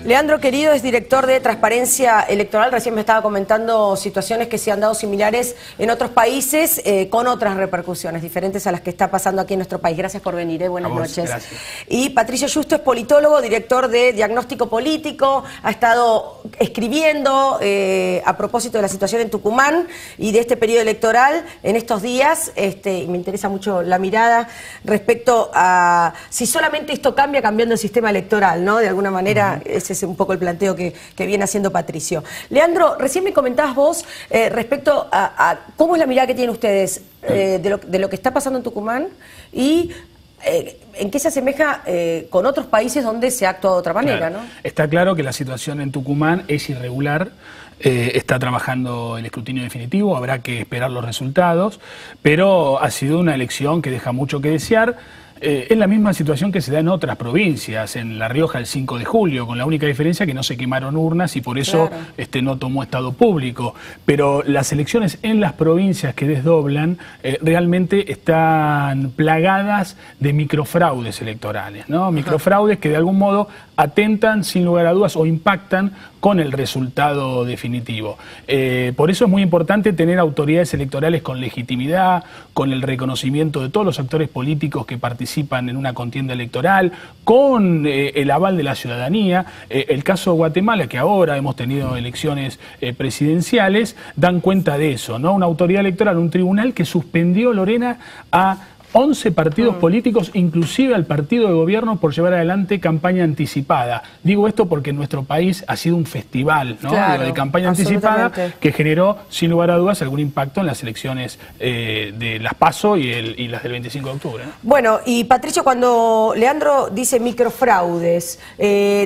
Leandro, querido, es director de Transparencia Electoral. Recién me estaba comentando situaciones que se han dado similares en otros países con otras repercusiones diferentes a las que está pasando aquí en nuestro país. Gracias por venir, buenas noches. Gracias. Y Patricio Justo es politólogo, director de Diagnóstico Político, ha estado escribiendo a propósito de la situación en Tucumán y de este periodo electoral en estos días. Y me interesa mucho la mirada respecto a si solamente esto cambia cambiando el sistema electoral, ¿no? De alguna manera, ese es un poco el planteo que viene haciendo Patricio. Leandro, recién me comentabas vos respecto a cómo es la mirada que tienen ustedes de lo que está pasando en Tucumán y en qué se asemeja con otros países donde se ha actuado de otra manera, claro, ¿no? Está claro que la situación en Tucumán es irregular. Está trabajando el escrutinio definitivo, habrá que esperar los resultados, pero ha sido una elección que deja mucho que desear. Es la misma situación que se da en otras provincias, en La Rioja el 5 de julio, con la única diferencia que no se quemaron urnas y por eso no tomó estado público. Pero las elecciones en las provincias que desdoblan realmente están plagadas de microfraudes electorales, ¿no? Microfraudes que de algún modo atentan sin lugar a dudas o impactan con el resultado definitivo. Por eso es muy importante tener autoridades electorales con legitimidad, con el reconocimiento de todos los actores políticos que participan en una contienda electoral, con el aval de la ciudadanía. El caso de Guatemala, que ahora hemos tenido elecciones presidenciales, dan cuenta de eso, ¿no? Una autoridad electoral, un tribunal que suspendió, Lorena, a 11 partidos políticos, inclusive al partido de gobierno, por llevar adelante campaña anticipada. Digo esto porque en nuestro país ha sido un festival, ¿no? De campaña anticipada que generó, sin lugar a dudas, algún impacto en las elecciones de las PASO y las del 25 de octubre, ¿no? Bueno, y Patricio, cuando Leandro dice microfraudes,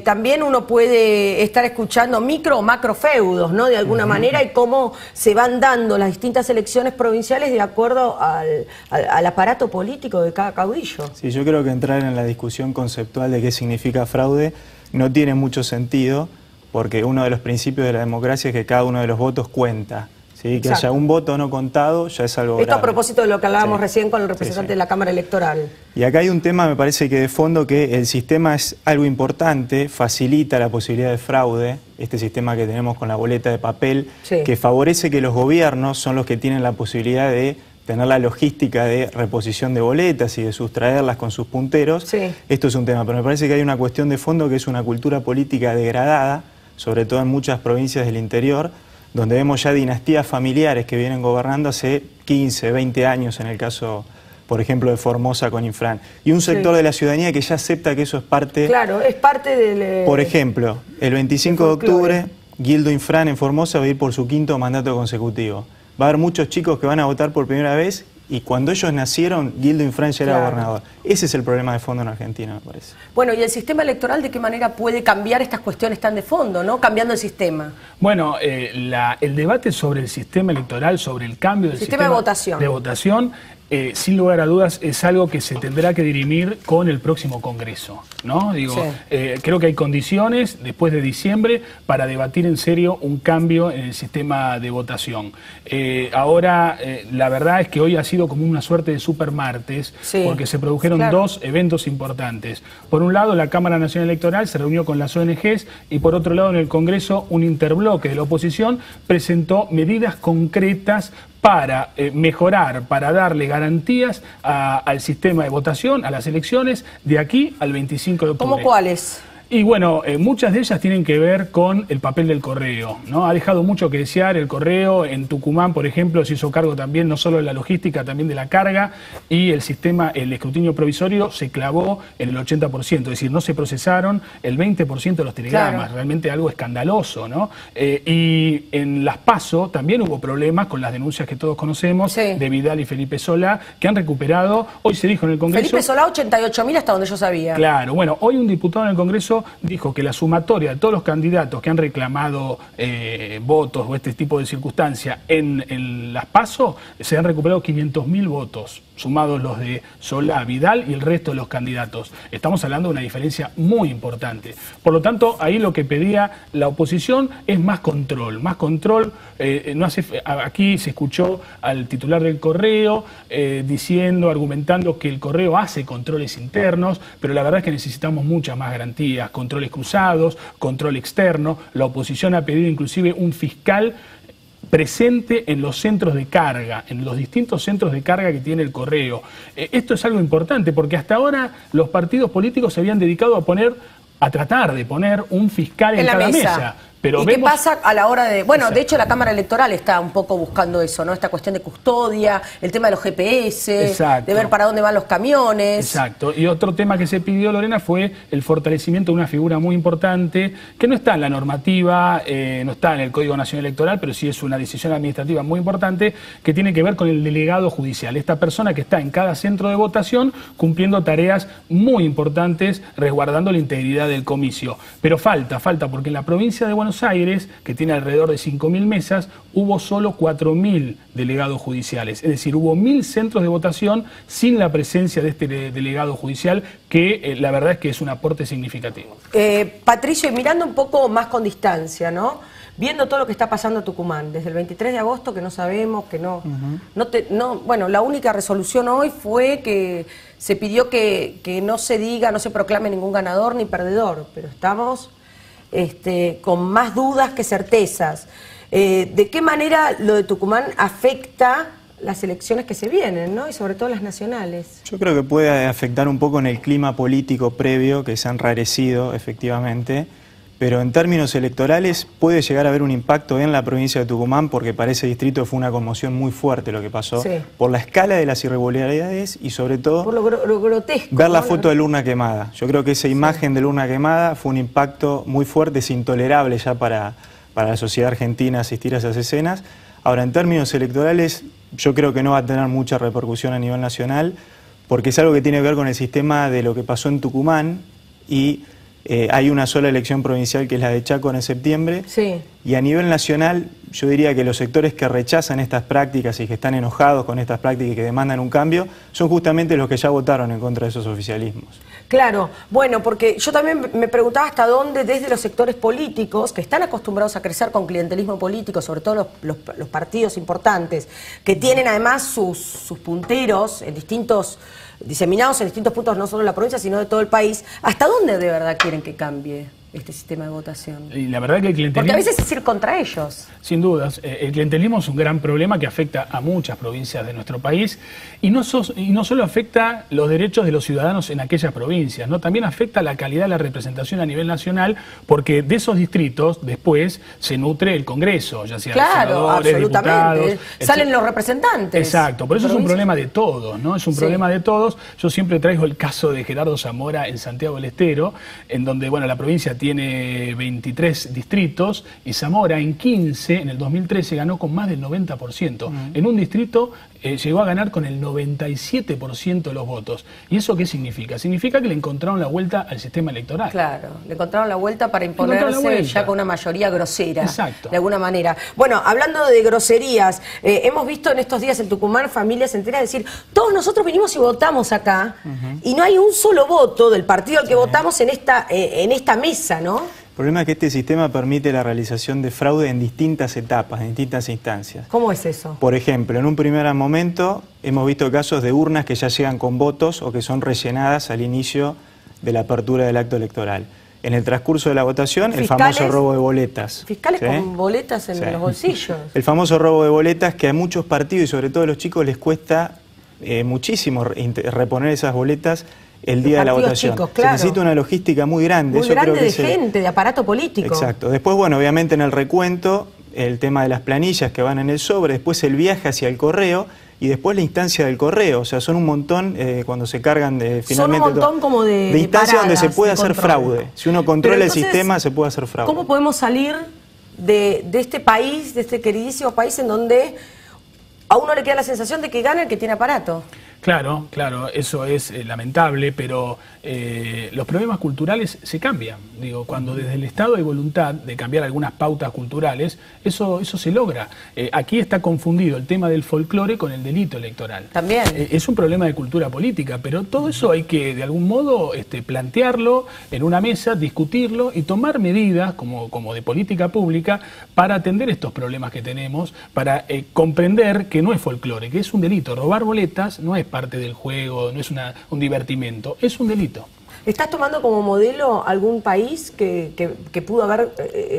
también uno puede estar escuchando micro o macrofeudos, ¿no? De alguna manera, y cómo se van dando las distintas elecciones provinciales de acuerdo al aparato político de cada caudillo. Sí, yo creo que entrar en la discusión conceptual de qué significa fraude no tiene mucho sentido, porque uno de los principios de la democracia es que cada uno de los votos cuenta. ¿Sí? Que haya un voto no contado ya es algo grave. Esto a propósito de lo que hablábamos recién con el representante de la Cámara Electoral. Y acá hay un tema, me parece que de fondo, que el sistema es algo importante, facilita la posibilidad de fraude, este sistema que tenemos con la boleta de papel, que favorece que los gobiernos son los que tienen la posibilidad de tener la logística de reposición de boletas y de sustraerlas con sus punteros. Esto es un tema, pero me parece que hay una cuestión de fondo que es una cultura política degradada, sobre todo en muchas provincias del interior, donde vemos ya dinastías familiares que vienen gobernando hace 15, 20 años, en el caso, por ejemplo, de Formosa con Infran. Y un sector de la ciudadanía que ya acepta que eso es parte... Claro, es parte del... Por ejemplo, el 25 de octubre, Guildo Infran en Formosa va a ir por su 5º mandato consecutivo. Va a haber muchos chicos que van a votar por primera vez y cuando ellos nacieron, Guildo Infran ya era gobernador. Ese es el problema de fondo en Argentina, me parece. Bueno, ¿y el sistema electoral de qué manera puede cambiar estas cuestiones tan de fondo, ¿no? Cambiando el sistema. Bueno, el debate sobre el sistema electoral, sobre el cambio del sistema de votación, sin lugar a dudas, es algo que se tendrá que dirimir con el próximo Congreso, ¿no? Creo que hay condiciones, después de diciembre, para debatir en serio un cambio en el sistema de votación. Ahora, la verdad es que hoy ha sido como una suerte de supermartes, porque se produjeron dos eventos importantes. Por un lado, la Cámara Nacional Electoral se reunió con las ONGs y por otro lado, en el Congreso, un interbloque de la oposición presentó medidas concretas para mejorar, para darle garantías al sistema de votación, a las elecciones, de aquí al 25 de octubre. ¿Cómo cuáles? Y bueno, muchas de ellas tienen que ver con el papel del correo, ¿no? Ha dejado mucho que desear el correo. En Tucumán, por ejemplo, se hizo cargo también no solo de la logística, también de la carga, y el sistema, el escrutinio provisorio se clavó en el 80%, es decir, no se procesaron el 20% de los telegramas, realmente algo escandaloso, ¿no? Y en las PASO también hubo problemas con las denuncias que todos conocemos de Vidal y Felipe Solá, que han recuperado, hoy se dijo en el Congreso... Felipe Solá, 88.000 hasta donde yo sabía. Claro, bueno, hoy un diputado en el Congreso dijo que la sumatoria de todos los candidatos que han reclamado votos o este tipo de circunstancia en las PASO, se han recuperado 500.000 votos. sumados los de Solá, Vidal y el resto de los candidatos. Estamos hablando de una diferencia muy importante. Por lo tanto, ahí lo que pedía la oposición es más control. Más control, aquí se escuchó al titular del Correo argumentando que el Correo hace controles internos, pero la verdad es que necesitamos muchas más garantías, controles cruzados, control externo. La oposición ha pedido inclusive un fiscal presente en los centros de carga, en los distintos centros de carga que tiene el Correo. Esto es algo importante porque hasta ahora los partidos políticos se habían dedicado a tratar de poner un fiscal en cada mesa. Pero ¿y qué pasa a la hora de...? Bueno, exacto. De hecho la Cámara Electoral está un poco buscando eso, ¿no? Esta cuestión de custodia, el tema de los GPS, exacto, de ver para dónde van los camiones. Exacto. Y otro tema que se pidió, Lorena, fue el fortalecimiento de una figura muy importante, que no está en la normativa, no está en el Código Nacional Electoral, pero sí es una decisión administrativa muy importante, que tiene que ver con el delegado judicial. Esta persona que está en cada centro de votación cumpliendo tareas muy importantes, resguardando la integridad del comicio. Pero falta, porque en la provincia de Buenos Aires, que tiene alrededor de 5.000 mesas, hubo solo 4.000 delegados judiciales. Es decir, hubo 1.000 centros de votación sin la presencia de este delegado judicial, que la verdad es que es un aporte significativo. Patricio, y mirando un poco más con distancia, ¿no? Viendo todo lo que está pasando en Tucumán, desde el 23 de agosto que no sabemos, que bueno, la única resolución hoy fue que se pidió que no se diga, no se proclame ningún ganador ni perdedor, pero estamos con más dudas que certezas. ¿De qué manera lo de Tucumán afecta las elecciones que se vienen, ¿no? Y sobre todo las nacionales? Yo creo que puede afectar un poco en el clima político previo, que se ha enrarecido efectivamente, pero en términos electorales puede llegar a haber un impacto en la provincia de Tucumán, porque para ese distrito fue una conmoción muy fuerte lo que pasó, sí, por la escala de las irregularidades y sobre todo por lo grotesco, ver la foto de la urna quemada. Yo creo que esa imagen de la urna quemada fue un impacto muy fuerte, es intolerable ya para la sociedad argentina asistir a esas escenas. Ahora, en términos electorales, yo creo que no va a tener mucha repercusión a nivel nacional, porque es algo que tiene que ver con el sistema de lo que pasó en Tucumán y hay una sola elección provincial que es la de Chaco en septiembre, sí, y a nivel nacional yo diría que los sectores que rechazan estas prácticas y que están enojados con estas prácticas y que demandan un cambio son justamente los que ya votaron en contra de esos oficialismos. Claro, bueno, porque yo también me preguntaba hasta dónde desde los sectores políticos, que están acostumbrados a crecer con clientelismo político, sobre todo los partidos importantes, que tienen además sus punteros en diseminados en distintos puntos, no solo de la provincia, sino de todo el país, ¿hasta dónde de verdad quieren que cambie este sistema de votación? Y la verdad que el clientelismo... Porque a veces es ir contra ellos. Sin dudas. El clientelismo es un gran problema que afecta a muchas provincias de nuestro país y no solo afecta los derechos de los ciudadanos en aquellas provincias, ¿no? También afecta la calidad de la representación a nivel nacional, porque de esos distritos después se nutre el Congreso, ya sea senadores, diputados... Salen los representantes. Exacto. Por eso es un problema de todos, ¿no? Es un problema de todos. Yo siempre traigo el caso de Gerardo Zamora en Santiago del Estero, en donde, bueno, la provincia tiene 23 distritos y Zamora en 15, en el 2013, ganó con más del 90%. En un distrito llegó a ganar con el 97% de los votos. ¿Y eso qué significa? Significa que le encontraron la vuelta al sistema electoral. Claro, le encontraron la vuelta para imponerse ya con una mayoría grosera. Exacto. De alguna manera. Bueno, hablando de groserías, hemos visto en estos días en Tucumán familias enteras decir, todos nosotros vinimos y votamos acá, y no hay un solo voto del partido al que votamos en esta mesa, ¿no? El problema es que este sistema permite la realización de fraude en distintas etapas, en distintas instancias. ¿Cómo es eso? Por ejemplo, en un primer momento hemos visto casos de urnas que ya llegan con votos o que son rellenadas al inicio de la apertura del acto electoral. En el transcurso de la votación, el famoso robo de boletas. Fiscales, ¿sí?, con boletas en los bolsillos. El famoso robo de boletas que a muchos partidos y sobre todo a los chicos les cuesta muchísimo reponer esas boletas el día de la votación. Chicos, claro. Se necesita una logística muy grande. Muy grande de gente, de aparato político. Exacto. Después, bueno, obviamente en el recuento, el tema de las planillas que van en el sobre, después el viaje hacia el correo y después la instancia del correo. O sea, son un montón cuando se cargan finalmente... Son un montón como de instancias paradas, donde se puede hacer fraude. Si uno controla el sistema, se puede hacer fraude. ¿Cómo podemos salir de este país, de este queridísimo país en donde a uno le queda la sensación de que gana el que tiene aparato? Claro, claro, eso es lamentable, pero los problemas culturales se cambian. Digo, cuando desde el Estado hay voluntad de cambiar algunas pautas culturales, eso se logra. Aquí está confundido el tema del folclore con el delito electoral. También. Es un problema de cultura política, pero todo eso hay que, de algún modo, plantearlo en una mesa, discutirlo y tomar medidas, como de política pública, para atender estos problemas que tenemos, para comprender que no es folclore, que es un delito. Robar boletas no es parte del juego, no es un divertimento, es un delito. ¿Estás tomando como modelo algún país que pudo haber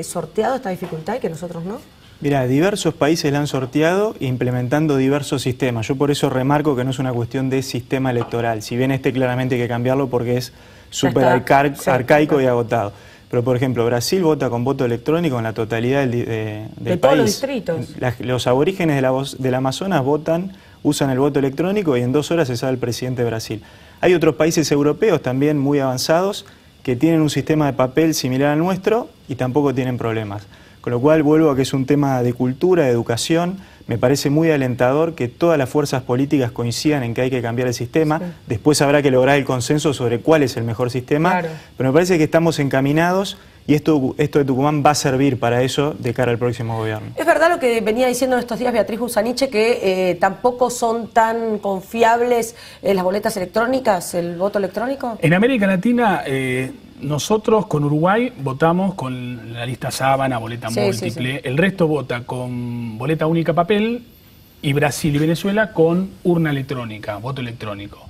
sorteado esta dificultad y que nosotros no? Mira, diversos países la han sorteado implementando diversos sistemas. Yo por eso remarco que no es una cuestión de sistema electoral, si bien claramente hay que cambiarlo porque es súper arcaico y agotado. Pero, por ejemplo, Brasil vota con voto electrónico en la totalidad del país. Todos los distritos. Los aborígenes del Amazonas usan el voto electrónico y en 2 horas se sabe el presidente de Brasil. Hay otros países europeos también muy avanzados que tienen un sistema de papel similar al nuestro y tampoco tienen problemas. Con lo cual vuelvo a que es un tema de cultura, de educación. Me parece muy alentador que todas las fuerzas políticas coincidan en que hay que cambiar el sistema. Sí. Después habrá que lograr el consenso sobre cuál es el mejor sistema. Claro. Pero me parece que estamos encaminados y esto de Tucumán va a servir para eso de cara al próximo gobierno. Es verdad lo que venía diciendo estos días Beatriz Busaniche, que tampoco son tan confiables las boletas electrónicas, el voto electrónico. En América Latina... nosotros con Uruguay votamos con la lista sábana, boleta múltiple. Sí. El resto vota con boleta única papel y Brasil y Venezuela con urna electrónica, voto electrónico.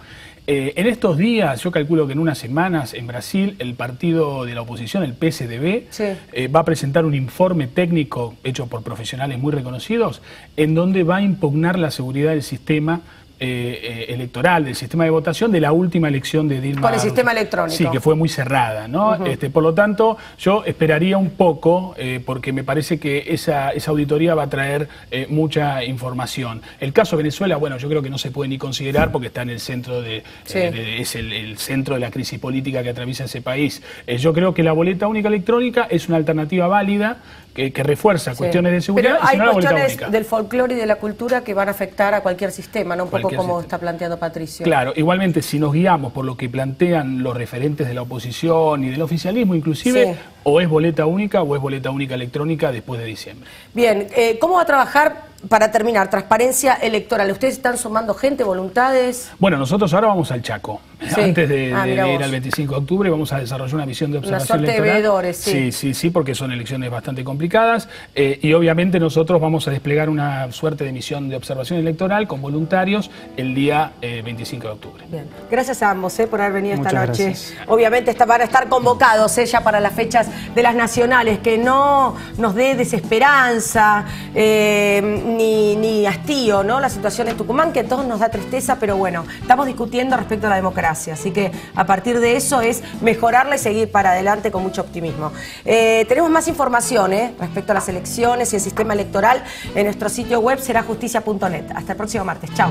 En estos días, yo calculo que en unas semanas en Brasil el partido de la oposición, el PSDB, va a presentar un informe técnico hecho por profesionales muy reconocidos en donde va a impugnar la seguridad del sistema electoral, del sistema de votación de la última elección de Dilma. Con el sistema electrónico. Sí, que fue muy cerrada, ¿no? Por lo tanto, yo esperaría un poco, porque me parece que esa auditoría va a traer mucha información. El caso de Venezuela, bueno, yo creo que no se puede ni considerar porque está en el centro es el centro de la crisis política que atraviesa ese país. Yo creo que la boleta única electrónica es una alternativa válida que refuerza cuestiones de seguridad. Pero hay cuestiones del folclore y de la cultura que van a afectar a cualquier sistema, ¿no? Un poco como está planteando Patricio. Claro, igualmente si nos guiamos por lo que plantean los referentes de la oposición y del oficialismo inclusive, o es boleta única o es boleta única electrónica después de diciembre. Bien, ¿cómo va a trabajar para terminar? Transparencia electoral. ¿Ustedes están sumando gente, voluntades? Bueno, nosotros ahora vamos al Chaco. Antes de ir al 25 de octubre vamos a desarrollar una misión de observación electoral. Una suerte de veedores, Sí, porque son elecciones bastante complicadas y obviamente nosotros vamos a desplegar una suerte de misión de observación electoral con voluntarios el día 25 de octubre. Bien. Gracias a ambos por haber venido esta noche. Gracias. Obviamente van a estar convocados ya para las fechas de las nacionales, que no nos dé desesperanza ni hastío, ¿no? La situación en Tucumán, que a todos nos da tristeza, pero bueno, estamos discutiendo respecto a la democracia, así que a partir de eso es mejorarla y seguir para adelante con mucho optimismo. Tenemos más información respecto a las elecciones y el sistema electoral en nuestro sitio web serajusticia.net. Hasta el próximo martes. Chao.